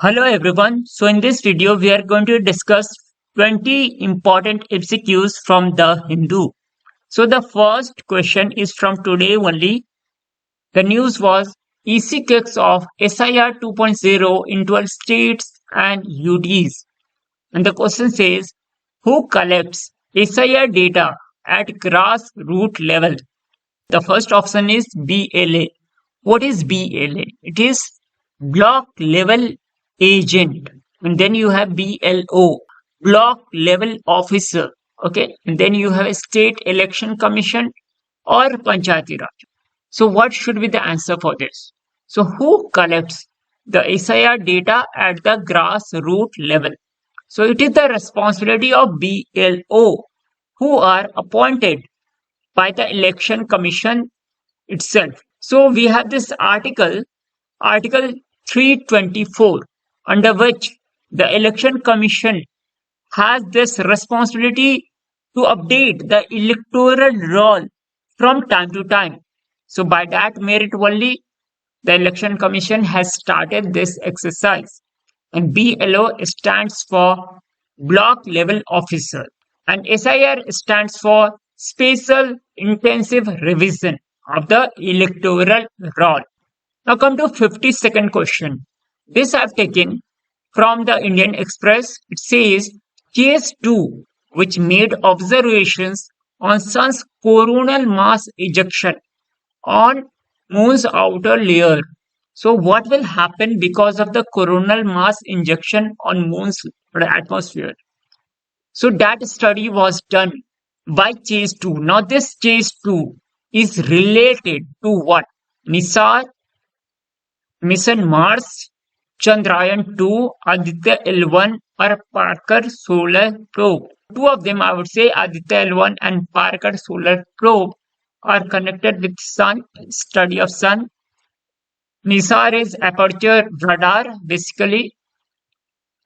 Hello everyone. So in this video we are going to discuss 20 important MCQs from the Hindu. So the first question is from today only. The news was EC kicks off SIR 2.0 in 12 states and UTs. And the question says, who collects SIR data at grassroots level? The first option is BLA. What is BLA? It is block level agent. And then you have BLO, block level officer. Okay. And then you have a state election commission or Panchayati Raj. So what should be the answer for this? So who collects the SIR data at the grassroots level? So it is the responsibility of BLO who are appointed by the election commission itself. So we have this article 324, under which the election commission has this responsibility to update the electoral roll from time to time. So by that merit only, the election commission has started this exercise. And BLO stands for block level officer and SIR stands for special intensive revision of the electoral roll. Now come to 52nd question. This I have taken from the Indian Express. It says Case 2, which made observations on Sun's coronal mass ejection on Moon's outer layer. So what will happen because of the coronal mass injection on Moon's atmosphere? So that study was done by Chase 2. Now this Chase 2 is related to what? Nisar, Mission Mars, Chandrayaan-2, Aditya L1 or Parker Solar Probe. Two of them, I would say, Aditya L1 and Parker Solar Probe, are connected with Sun, study of Sun. Nisar is aperture radar, basically.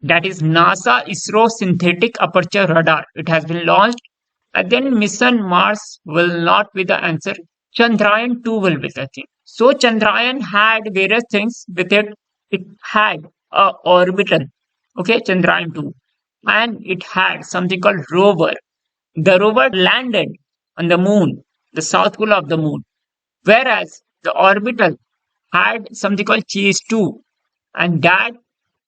That is NASA ISRO synthetic aperture radar. It has been launched. And then Mission Mars will not be the answer. Chandrayaan-2 will be the thing. So Chandrayaan had various things with it. It had a orbital, okay, Chandrayaan-2, and it had something called rover. The rover landed on the moon, the south pole of the moon, whereas the orbital had something called Chase 2, and that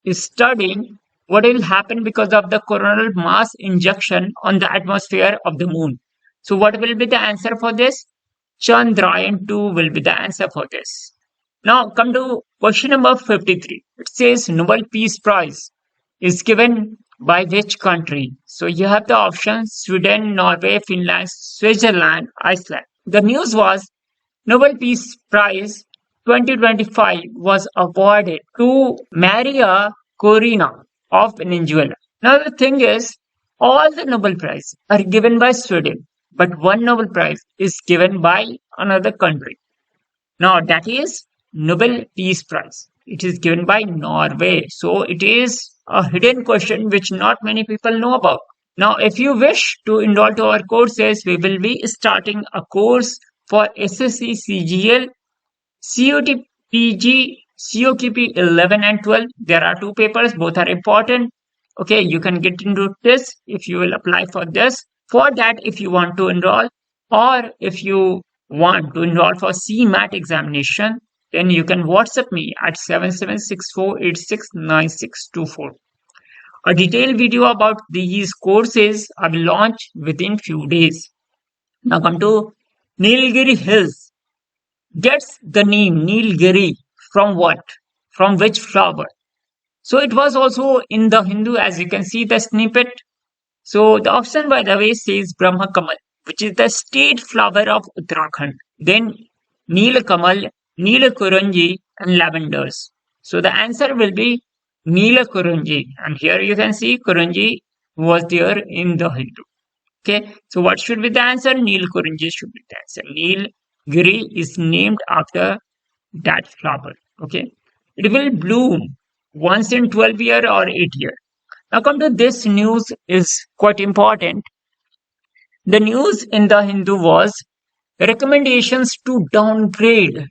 is studying what will happen because of the coronal mass injection on the atmosphere of the moon. So what will be the answer for this? Chandrayaan-2 will be the answer for this. Now come to question number 53. It says Nobel Peace Prize is given by which country? So you have the options Sweden, Norway, Finland, Switzerland, Iceland. The news was Nobel Peace Prize 2025 was awarded to Maria Corina of Venezuela. Now the thing is, all the Nobel Prize are given by Sweden, but one Nobel Prize is given by another country. Now that is Nobel Peace Prize. It is given by Norway. So it is a hidden question which not many people know about. Now if you wish to enroll to our courses, we will be starting a course for SSC CGL, COTPG, COQP 11 and 12. There are two papers, both are important. Okay, you can get into this if you will apply for this. For that, if you want to enroll or if you want to enroll for CMAT examination, then you can WhatsApp me at 7764869624. A detailed video about these courses are launched within few days. Now come to Nilgiri Hills. Gets the name Nilgiri from what? From which flower? So it was also in the Hindu, as you can see the snippet. So the option, by the way, says Brahma Kamal, which is the state flower of Uttarakhand. Then Neel Kamal, Neel Kurunji and lavenders. So the answer will be Neel Kurunji. And here you can see Kurunji was there in the Hindu. Okay, so what should be the answer? Neel Kurunji should be the answer. Nilgiri is named after that flower. Okay, it will bloom once in 12 year or 8 year. Now come to this news is quite important. The news in the Hindu was recommendations to downgrade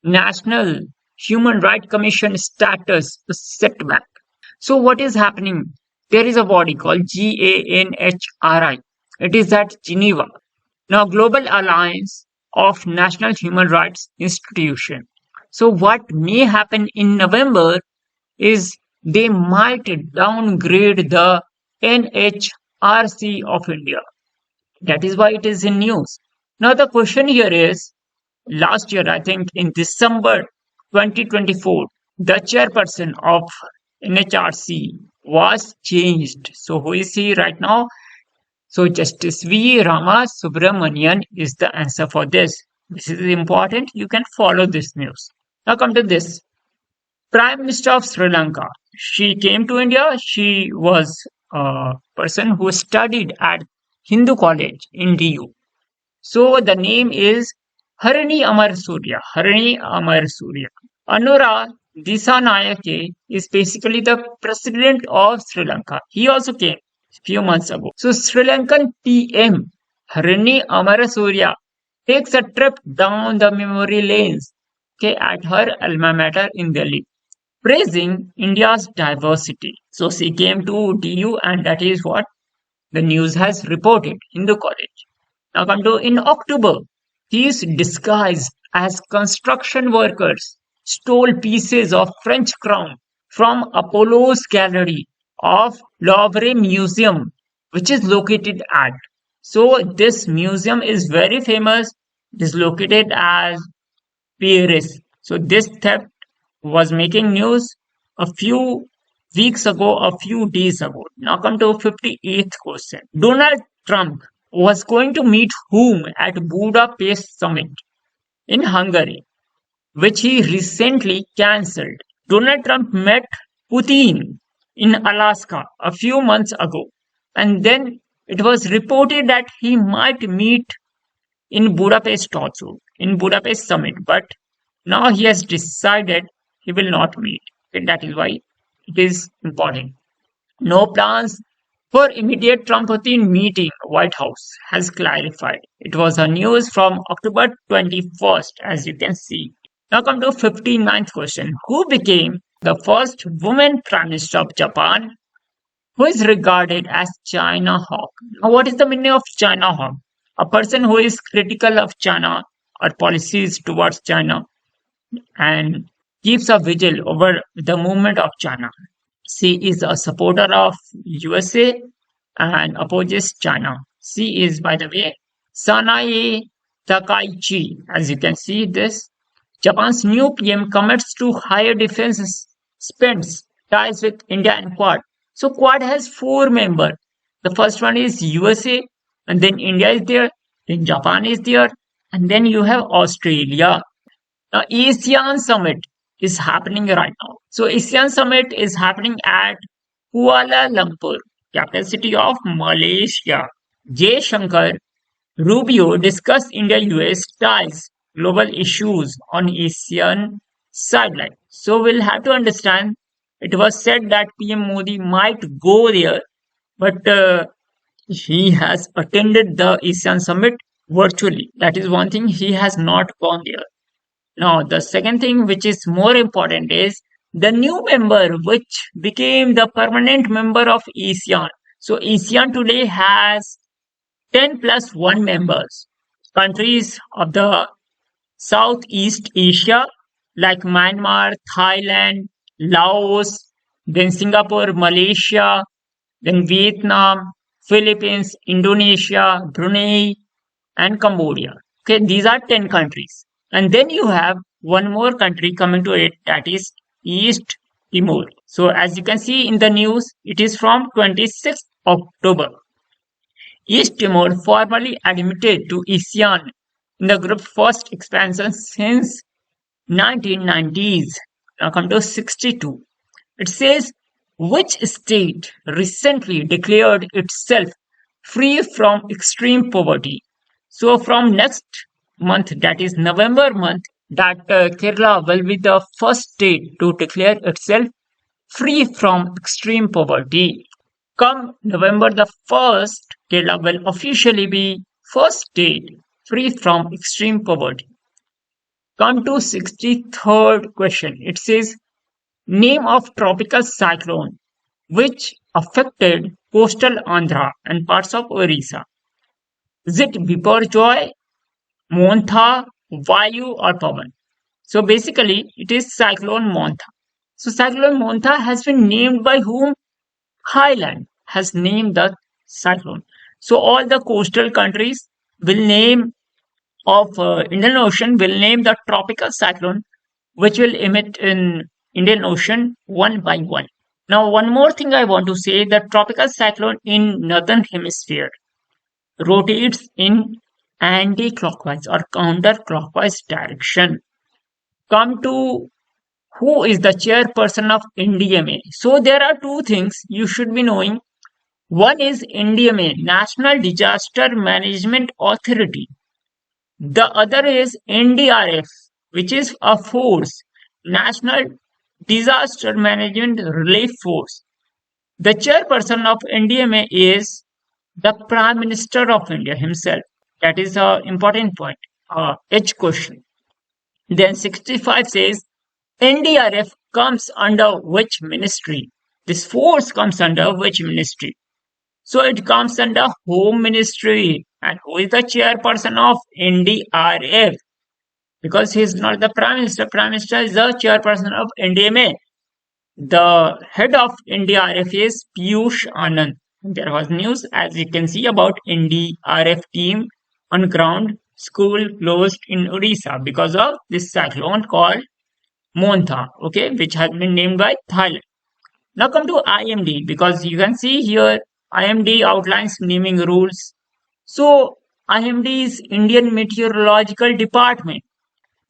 National Human Rights Commission status setback. So what is happening? There is a body called GANHRI. It is at Geneva. Now, Global Alliance of National Human Rights Institution. So what may happen in November is they might downgrade the NHRC of India. That is why it is in news. Now the question here is, last year, I think in December 2024, the chairperson of NHRC was changed. So who is he right now? So Justice V. Rama Subramanian is the answer for this. This is important. You can follow this news. Now come to this. Prime Minister of Sri Lanka. She came to India. She was a person who studied at Hindu College in DU. So the name is Harini Amar Surya. Harini Amar Surya. Anura Disanayake is basically the president of Sri Lanka. He also came a few months ago. So Sri Lankan PM Harini Amarasuriya takes a trip down the memory lanes, okay, at her alma mater in Delhi, praising India's diversity. So she came to DU, and that is what the news has reported in the college. Now come to in October, these disguised as construction workers stole pieces of French crown from Apollo's gallery of Louvre Museum, which is located at. So this museum is very famous. It is located at Paris. So this theft was making news a few weeks ago, a few days ago. Now come to 58th question. Donald Trump was going to meet whom at Budapest summit in Hungary, which he recently cancelled. Donald Trump met Putin in Alaska a few months ago, and then it was reported that he might meet in Budapest also, in Budapest summit, but now he has decided he will not meet. And that is why it is important. No plans for immediate Trump-Putin meeting, White House has clarified. It was a news from October 21st, as you can see. Now come to 59th question. Who became the first woman Prime Minister of Japan who is regarded as China hawk? Now what is the meaning of China hawk? A person who is critical of China or policies towards China and keeps a vigil over the movement of China. She is a supporter of USA and opposes China. She is, by the way, Sanae Takaichi. As you can see this, Japan's new PM commits to higher defense spends, ties with India and Quad. So Quad has 4 members. The first one is USA, and then India is there, then Japan is there, and then you have Australia. Now, ASEAN Summit is happening right now. So ASEAN Summit is happening at Kuala Lumpur, capital city of Malaysia. Jay Shankar Rubio discussed India-US ties, global issues on ASEAN sideline. So we'll have to understand. It was said that PM Modi might go there, but he has attended the ASEAN Summit virtually. That is one thing, he has not gone there. Now, the second thing which is more important is the new member which became the permanent member of ASEAN. So ASEAN today has 10 plus 1 members. Countries of the Southeast Asia like Myanmar, Thailand, Laos, then Singapore, Malaysia, then Vietnam, Philippines, Indonesia, Brunei, and Cambodia. Okay, these are 10 countries. And then you have one more country coming to it, that is East Timor. So as you can see in the news, it is from 26th October. East Timor formally admitted to ASEAN in the group's first expansion since 1990s. Now come to 62. It says, which state recently declared itself free from extreme poverty? So from next month, that is November month, that Kerala will be the first state to declare itself free from extreme poverty. Come November the 1st, Kerala will officially be first state free from extreme poverty. Come to 63rd question. It says, name of tropical cyclone which affected coastal Andhra and parts of Orissa? Is it Biparjoy, Montha, Vayu, or Pavan? So basically, it is Cyclone Montha. So Cyclone Montha has been named by whom? Highland has named the cyclone. So all the coastal countries will name of Indian Ocean will name the tropical cyclone which will emit in Indian Ocean one by one. Now one more thing I want to say, the tropical cyclone in northern hemisphere rotates in anti-clockwise or counter-clockwise direction. Come to who is the chairperson of NDMA. So there are two things you should be knowing. One is NDMA, National Disaster Management Authority. The other is NDRF, which is a force, National Disaster Management Relief Force. The chairperson of NDMA is the Prime Minister of India himself. That is an important point. H question. Then 65 says NDRF comes under which ministry? This force comes under which ministry? So it comes under Home Ministry. And who is the chairperson of NDRF? Because he is not the Prime Minister. Prime Minister is the chairperson of NDMA. The head of NDRF is Piyush Anand. There was news, as you can see, about NDRF team on ground, school closed in Odisha because of this cyclone called Montha, okay, which has been named by Thailand. Now come to IMD, because you can see here IMD outlines naming rules. So IMD is Indian Meteorological Department.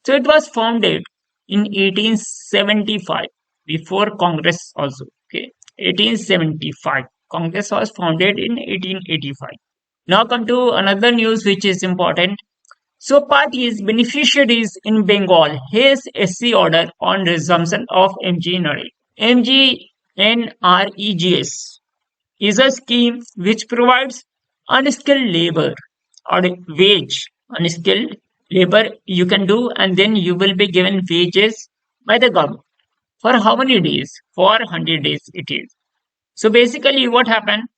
So it was founded in 1875 before Congress also. Okay, 1875. Congress was founded in 1885. Now come to another news which is important. So parties beneficiaries in Bengal hails SC order on resumption of MGNREGA. MGNREGS is a scheme which provides unskilled labor or wage. Unskilled labor you can do, and then you will be given wages by the government. For how many days? For 100 days it is. So basically what happened?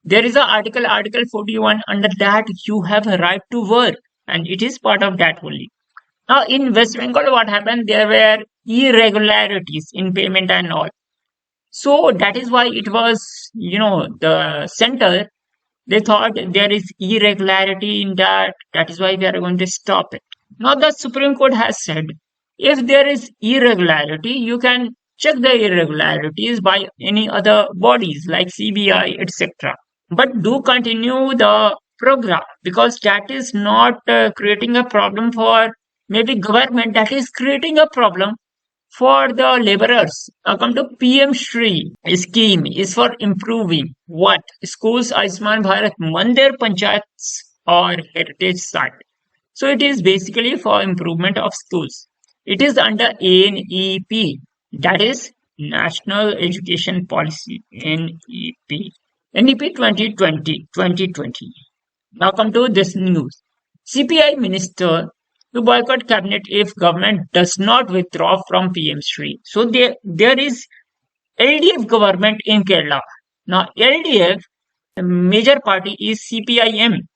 There is a article 41, under that you have a right to work, and it is part of that only. Now in West Bengal what happened? There were irregularities in payment and all. So that is why it was, the center, they thought there is irregularity in that. That is why we are going to stop it. Now the Supreme Court has said, if there is irregularity, you can check the irregularities by any other bodies like CBI, etc. But do continue the program, because that is not creating a problem for maybe government, that is creating a problem for the laborers. Now come to PM Shri scheme is for improving what? Schools, Aisman Bharat, Mandir Panchayats or heritage site. So it is basically for improvement of schools. It is under NEP, that is National Education Policy, NEP. NEP 2020. Now come to this news. CPI minister to boycott cabinet if government does not withdraw from PM Shri. So there is LDF government in Kerala. Now LDF, the major party is CPIM,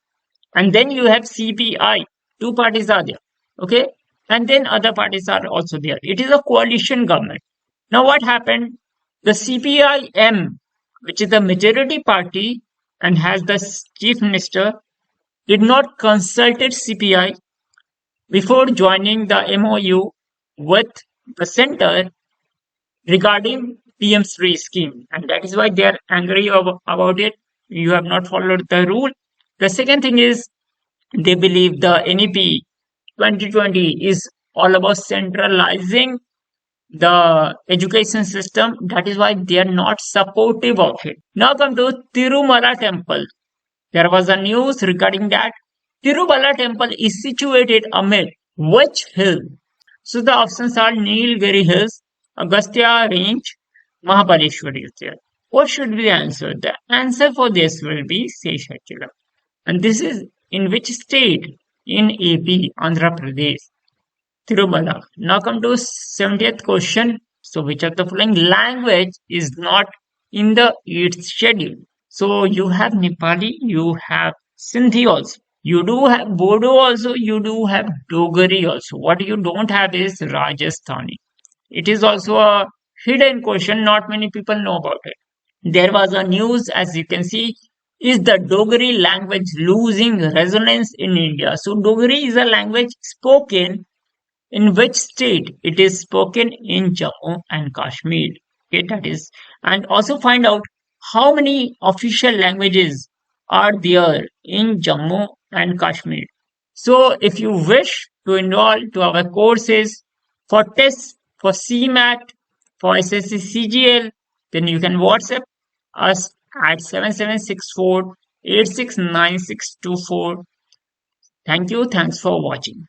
and then you have CPI. Two parties are there. Okay, and then other parties are also there. It is a coalition government. Now what happened? The CPIM, which is the majority party and has the chief minister, did not consult CPI before joining the MOU with the center regarding PM3 scheme, and that is why they are angry about it. You have not followed the rule. The second thing is they believe the NEP 2020 is all about centralizing the education system. That is why they are not supportive of it. Now come to Tirumala temple. There was a news regarding that. Tirumala temple is situated amid which hill? So the options are Nilgiri Hills, Agastya Range, Mahabaleshwar is there. What should be the answer? The answer for this will be Seshachalam. And this is in which state? In AP, Andhra Pradesh. Tirumala. Now come to 70th question. So which of the following language is not in the its schedule. So you have Nepali, you have Sindhi also. You do have Bodo also, you do have Dogari also. What you don't have is Rajasthani. It is also a hidden question, not many people know about it. There was a news, as you can see, is the Dogari language losing resonance in India? So Dogari is a language spoken in which state it is spoken in Jammu and Kashmir. Okay, that is, and also find out how many official languages are there in Jammu and Kashmir. So, if you wish to enroll to our courses for tests for CMAT, for SSC CGL, then you can WhatsApp us at 7764 869624. Thank you. Thanks for watching.